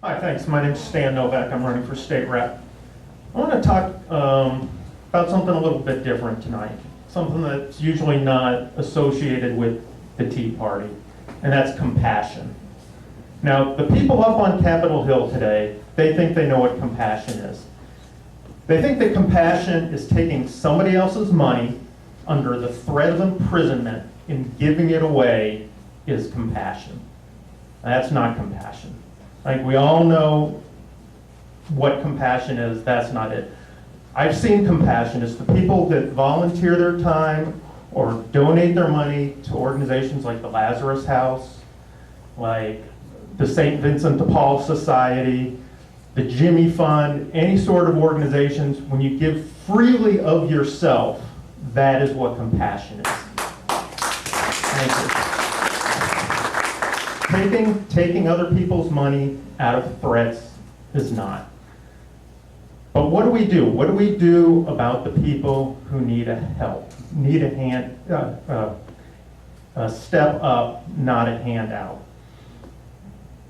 Hi, thanks. My name's Stan Novak. I'm running for state rep. I want to talk about something a little bit different tonight, something that's usually not associated with the Tea Party, and that's compassion. Now, the people up on Capitol Hill today, they think they know what compassion is. They think that compassion is taking somebody else's money under the threat of imprisonment and giving it away is compassion. That's not compassion. I think we all know what compassion is. That's not it. I've seen compassion. It's the people that volunteer their time or donate their money to organizations like the Lazarus House, like the St. Vincent de Paul Society, the Jimmy Fund, any sort of organizations. When you give freely of yourself, that is what compassion is. Thank you. Taking other people's money out of threats is not. But what do we do? What do we do about the people who need a help, need a hand, a step up, not a handout?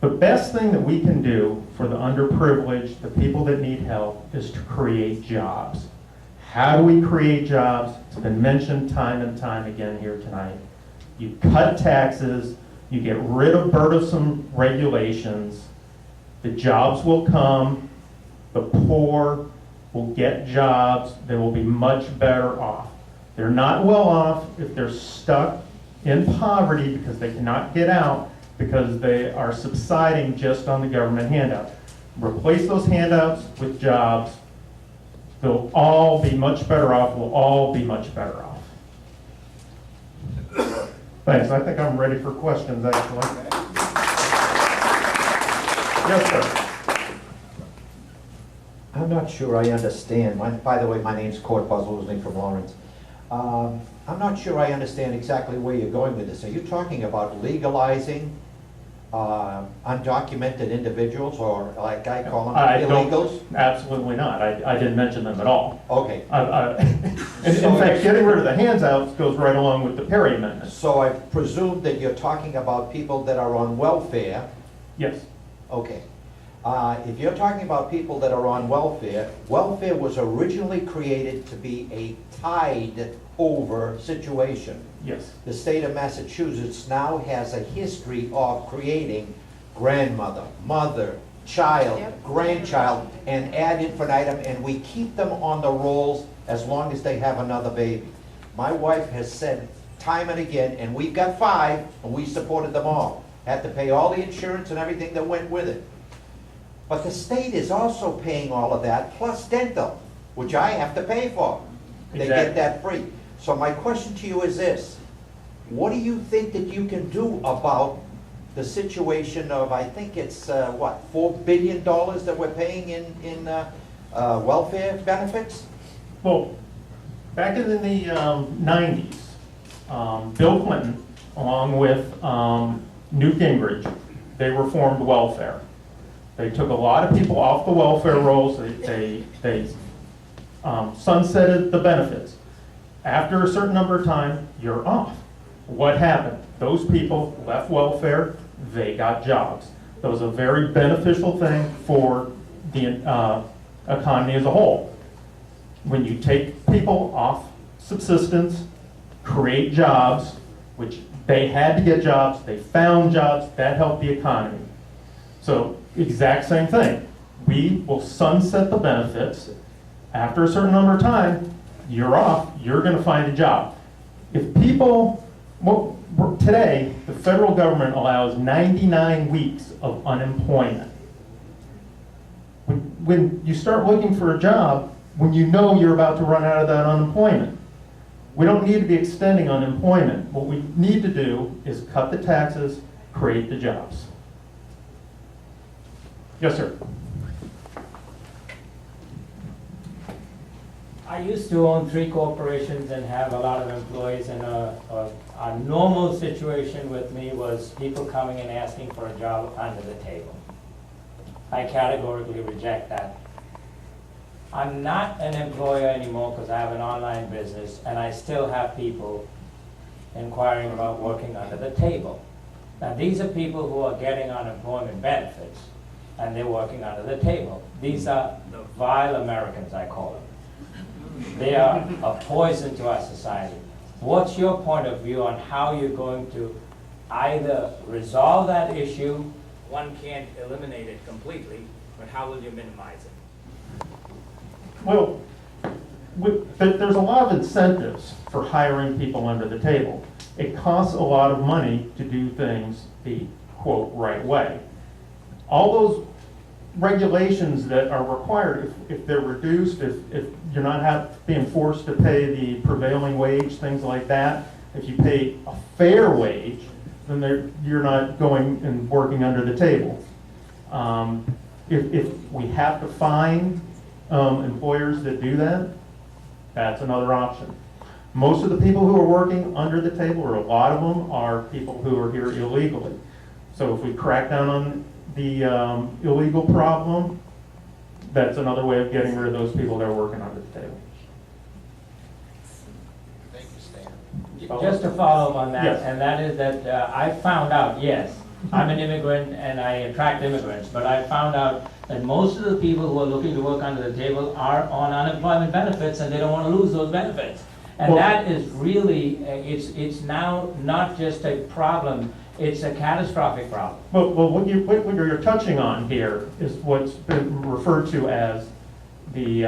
The best thing that we can do for the underprivileged, the people that need help, is to create jobs. How do we create jobs? It's been mentioned time and time again here tonight. You cut taxes, you get rid of burdensome regulations, the jobs will come, the poor will get jobs, they will be much better off. They're not well off if they're stuck in poverty because they cannot get out because they are subsiding just on the government handout. Replace those handouts with jobs, they'll all be much better off, we'll all be much better off. Thanks. I think I'm ready for questions, actually. Yes, sir. I'm not sure I understand. By the way, my name's Court Buzzley from Lawrence. I'm not sure I understand exactly where you're going with this. Are you talking about legalizing undocumented individuals, or like I call them, illegals? Absolutely not. I didn't mention them at all. Okay. In fact, getting rid of the handouts goes right along with the Perry Amendment. So I presume that you're talking about people that are on welfare. Yes. Okay. If you're talking about people that are on welfare, welfare was originally created to be a tide-over situation. Yes. The state of Massachusetts now has a history of creating grandmother, mother, child, grandchild, and ad infinitum, and we keep them on the rolls as long as they have another baby. My wife has said time and again, and we've got 5, and we supported them all. Had to pay all the insurance and everything that went with it. But the state is also paying all of that, plus dental, which I have to pay for. They get that free. So my question to you is this: what do you think that you can do about the situation of, I think it's, what, $4 billion that we're paying in welfare benefits? Well, back in the 90s, Bill Clinton, along with Newt Gingrich, they reformed welfare. They took a lot of people off the welfare rolls. They sunsetted the benefits. After a certain number of time, you're off. What happened? Those people left welfare, they got jobs. That was a very beneficial thing for the economy as a whole. When you take people off subsistence, create jobs, which they had to get jobs, they found jobs, that helped the economy. So, exact same thing. We will sunset the benefits. After a certain number of time, you're off, you're going to find a job. If people, today, the federal government allows 99 weeks of unemployment. When you start looking for a job, when you know you're about to run out of that unemployment, we don't need to be extending unemployment. What we need to do is cut the taxes, create the jobs. Yes, sir. I used to own 3 corporations and have a lot of employees, and a normal situation with me was people coming and asking for a job under the table. I categorically reject that. I'm not an employer anymore because I have an online business, and I still have people inquiring about working under the table. Now, these are people who are getting unemployment benefits. and they're working under the table. These are the vile Americans, I call them. They are a poison to our society. What's your point of view on how you're going to either resolve that issue? One can't eliminate it completely, but how will you minimize it? Well, there's a lot of incentives for hiring people under the table. It costs a lot of money to do things the, quote, right way. All those regulations that are required, if they're reduced, if you're not being forced to pay the prevailing wage, things like that, if you pay a fair wage, then you're not going and working under the table. If we have to find employers that do that, that's another option. Most of the people who are working under the table, or a lot of them, are people who are here illegally. So if we crack down on the illegal problem, that's another way of getting rid of those people that are working under the table. Thank you, Stan. Just to follow up on that, Yes. and that is that I found out, yes, I'm an immigrant and I attract immigrants, but I found out that most of the people who are looking to work under the table are on unemployment benefits and they don't want to lose those benefits. And Well, that is really, it's now not just a problem, it's a catastrophic problem. Well, what you're touching on here is what's been referred to as the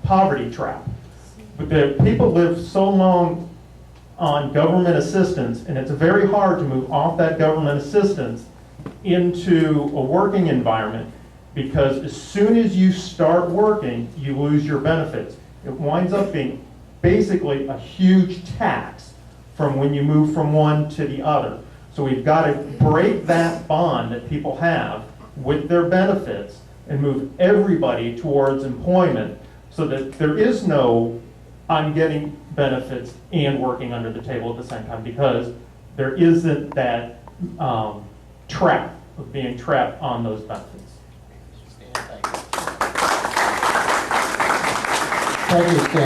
poverty trap. But the people live so long on government assistance, and it's very hard to move off that government assistance into a working environment, because as soon as you start working, you lose your benefits. It winds up being basically a huge tax from when you move from one to the other. So we've got to break that bond that people have with their benefits and move everybody towards employment, so that there is no I'm getting benefits and working under the table at the same time, because there isn't that trap of being trapped on those benefits. Stan, thank you. Thank you, Stan.